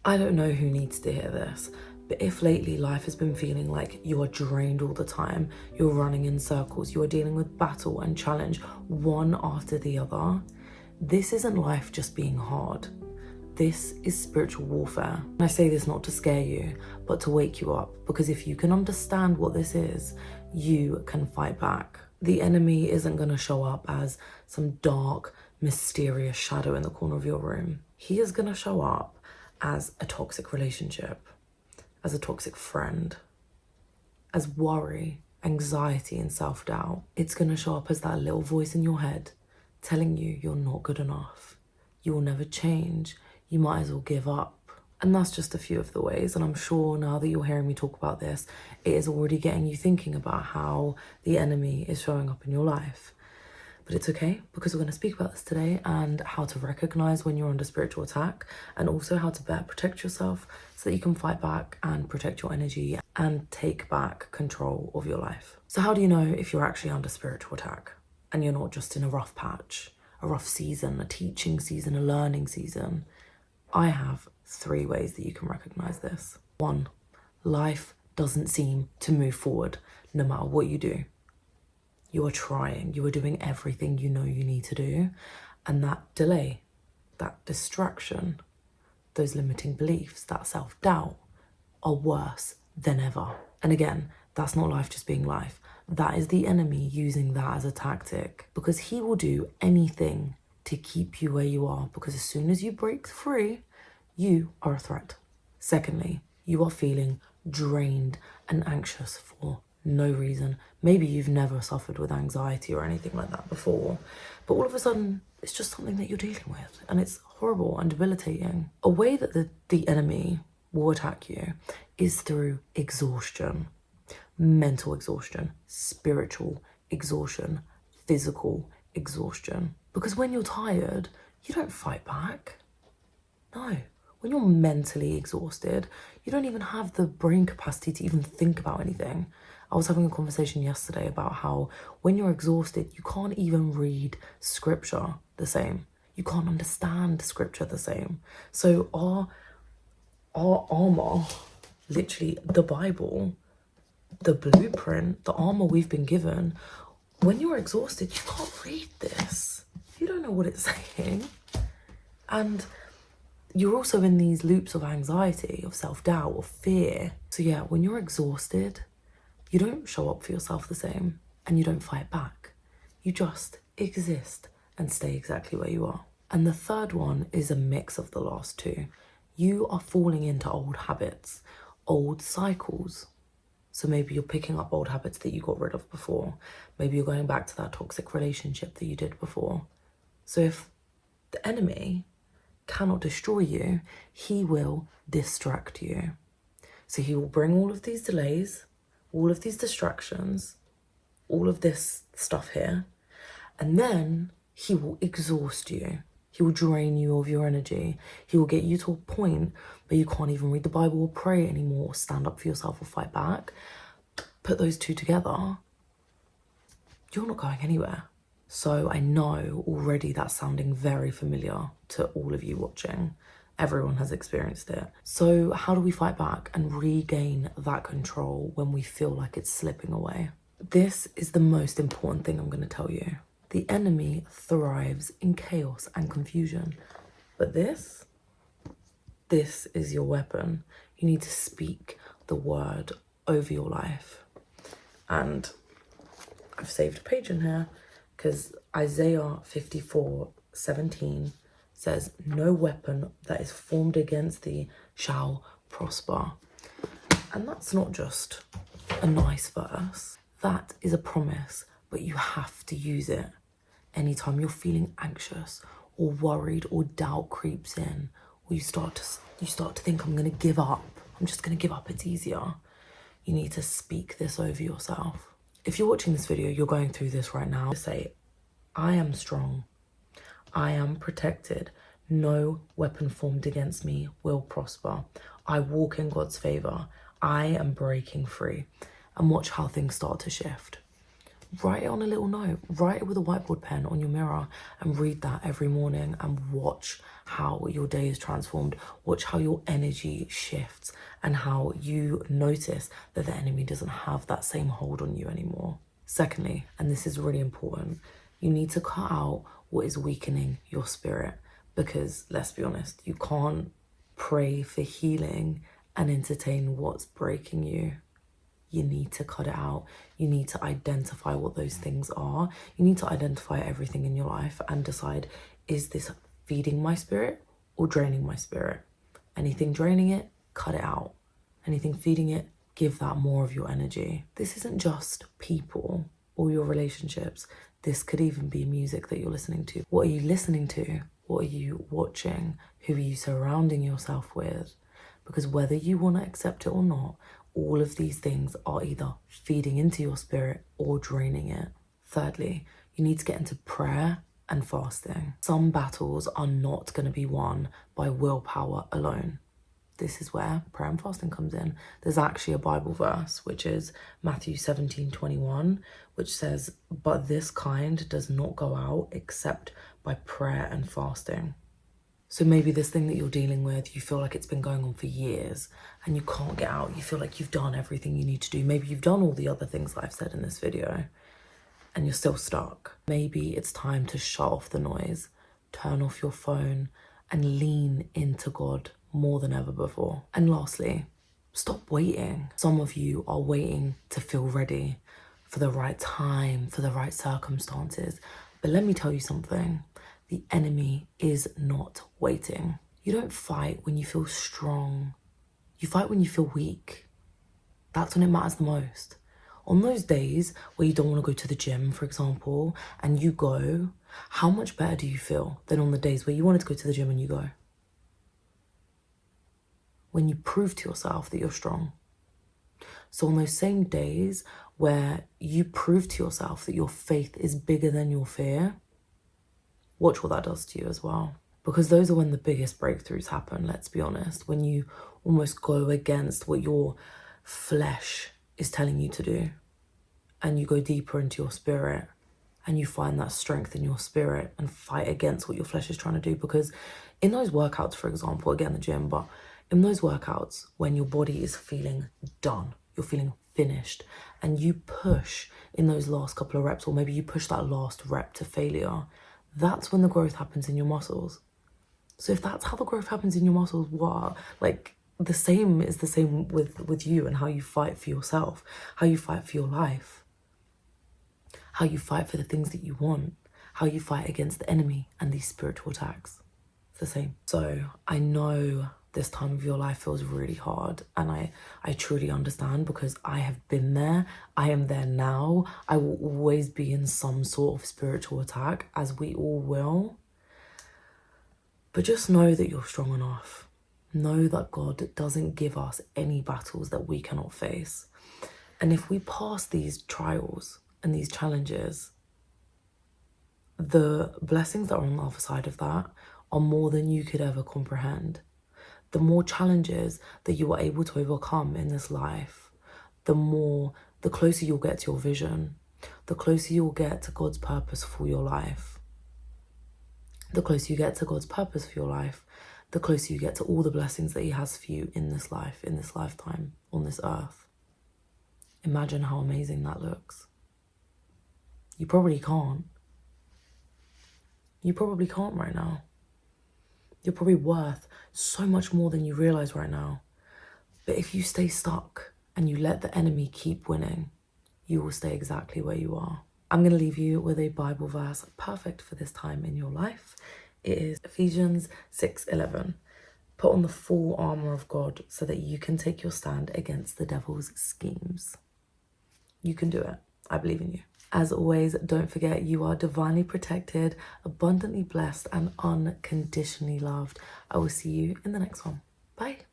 I don't know who needs to hear this, but if lately life has been feeling like you are drained all the time, you're running in circles, you are dealing with battle and challenge one after the other, this isn't life just being hard. This is spiritual warfare. And I say this not to scare you, but to wake you up, because if you can understand what this is, you can fight back. The enemy isn't going to show up as some dark, mysterious shadow in the corner of your room. He is going to show up as a toxic relationship, as a toxic friend, as worry, anxiety, and self-doubt. It's going to show up as that little voice in your head telling you you're not good enough, you will never change, you might as well give up. And that's just a few of the ways. And I'm sure now that you're hearing me talk about this, it is already getting you thinking about how the enemy is showing up in your life. But it's okay, because we're going to speak about this today, and how to recognize when you're under spiritual attack, and also how to better protect yourself so that you can fight back and protect your energy and take back control of your life. So how do you know if you're actually under spiritual attack and you're not just in a rough patch, a rough season, a teaching season, a learning season? I have 3 ways that you can recognize this. 1, life doesn't seem to move forward no matter what you do. You are trying, you are doing everything you know you need to do, and that delay, that distraction, those limiting beliefs, that self-doubt are worse than ever. And again, that's not life just being life. That is the enemy using that as a tactic, because he will do anything to keep you where you are, because as soon as you break free, you are a threat. Secondly, you are feeling drained and anxious for no reason. Maybe you've never suffered with anxiety or anything like that before, but all of a sudden it's just something that you're dealing with, and it's horrible and debilitating. A way that the enemy will attack you is through exhaustion, mental exhaustion, spiritual exhaustion, physical exhaustion. Because when you're tired, you don't fight back. No. When you're mentally exhausted, you don't even have the brain capacity to even think about anything. I was having a conversation yesterday about how when you're exhausted, you can't even read scripture the same. You can't understand scripture the same. So our armour, literally the Bible, the blueprint, the armour we've been given, when you're exhausted, you can't read this. You don't know what it's saying. And you're also in these loops of anxiety, of self-doubt, of fear. So yeah, when you're exhausted, you don't show up for yourself the same, and you don't fight back. You just exist and stay exactly where you are. And the third one is a mix of the last 2. You are falling into old habits, old cycles. So maybe you're picking up old habits that you got rid of before. Maybe you're going back to that toxic relationship that you did before. So if the enemy cannot destroy you, he will distract you. So he will bring all of these delays, all of these distractions, all of this stuff here, and then he will exhaust you. He will drain you of your energy. He will get you to a point where you can't even read the Bible or pray anymore, or stand up for yourself or fight back. Put those 2 together, you're not going anywhere. So I know already that's sounding very familiar to all of you watching. Everyone has experienced it. So how do we fight back and regain that control when we feel like it's slipping away? This is the most important thing I'm going to tell you. The enemy thrives in chaos and confusion. But this is your weapon. You need to speak the word over your life. And I've saved a page in here, because Isaiah 54:17 says, "No weapon that is formed against thee shall prosper." And that's not just a nice verse. That is a promise, but you have to use it. Anytime you're feeling anxious or worried or doubt creeps in, or you start to think, I'm going to give up. I'm just going to give up. It's easier. You need to speak this over yourself. If you're watching this video, you're going through this right now. Say, I am strong. I am protected. No weapon formed against me will prosper. I walk in God's favor. I am breaking free. And watch how things start to shift. write it on a little note, write it with a whiteboard pen on your mirror and read that every morning and watch how your day is transformed. Watch how your energy shifts and how you notice that the enemy doesn't have that same hold on you anymore. Secondly, and this is really important, you need to cut out what is weakening your spirit, because let's be honest, you can't pray for healing and entertain what's breaking you. You need to cut it out. You need to identify what those things are. You need to identify everything in your life and decide, is this feeding my spirit or draining my spirit? Anything draining it, cut it out. Anything feeding it, give that more of your energy. This isn't just people or your relationships. This could even be music that you're listening to. What are you listening to? What are you watching? Who are you surrounding yourself with? Because whether you want to accept it or not, all of these things are either feeding into your spirit or draining it. Thirdly, you need to get into prayer and fasting. Some battles are not going to be won by willpower alone. This is where prayer and fasting comes in. There's actually a Bible verse, which is Matthew 17:21, which says, "But this kind does not go out except by prayer and fasting." So maybe this thing that you're dealing with, you feel like it's been going on for years and you can't get out. You feel like you've done everything you need to do. Maybe you've done all the other things that I've said in this video and you're still stuck. Maybe it's time to shut off the noise, turn off your phone and lean into God more than ever before. And lastly, stop waiting. Some of you are waiting to feel ready for the right time, for the right circumstances. But let me tell you something. The enemy is not waiting. You don't fight when you feel strong. You fight when you feel weak. That's when it matters the most. On those days where you don't want to go to the gym, for example, and you go, how much better do you feel than on the days where you wanted to go to the gym and you go? When you prove to yourself that you're strong. So on those same days where you prove to yourself that your faith is bigger than your fear, watch what that does to you as well. Because those are when the biggest breakthroughs happen, let's be honest. When you almost go against what your flesh is telling you to do. And you go deeper into your spirit. And you find that strength in your spirit and fight against what your flesh is trying to do. Because in those workouts, for example, again, the gym, but in those workouts, when your body is feeling done, you're feeling finished, and you push in those last couple of reps, or maybe you push that last rep to failure, that's when the growth happens in your muscles. So if that's how the growth happens in your muscles, what? Like, the same is the same with you and how you fight for yourself, how you fight for your life, how you fight for the things that you want, how you fight against the enemy and these spiritual attacks. It's the same. So I know this time of your life feels really hard, and I truly understand, because I have been there. I am there now. I will always be in some sort of spiritual attack, as we all will. But just know that you're strong enough. Know that God doesn't give us any battles that we cannot face. And if we pass these trials and these challenges, the blessings that are on the other side of that are more than you could ever comprehend. The more challenges that you are able to overcome in this life, the closer you'll get to your vision, the closer you'll get to God's purpose for your life. The closer you get to God's purpose for your life, the closer you get to all the blessings that He has for you in this life, in this lifetime, on this earth. Imagine how amazing that looks. You probably can't. You probably can't right now. You're probably worth so much more than you realize right now. But if you stay stuck and you let the enemy keep winning, you will stay exactly where you are. I'm going to leave you with a Bible verse perfect for this time in your life. It is Ephesians 6:11. Put on the full armour of God so that you can take your stand against the devil's schemes. You can do it. I believe in you. As always, don't forget you are divinely protected, abundantly blessed, and unconditionally loved. I will see you in the next one. Bye.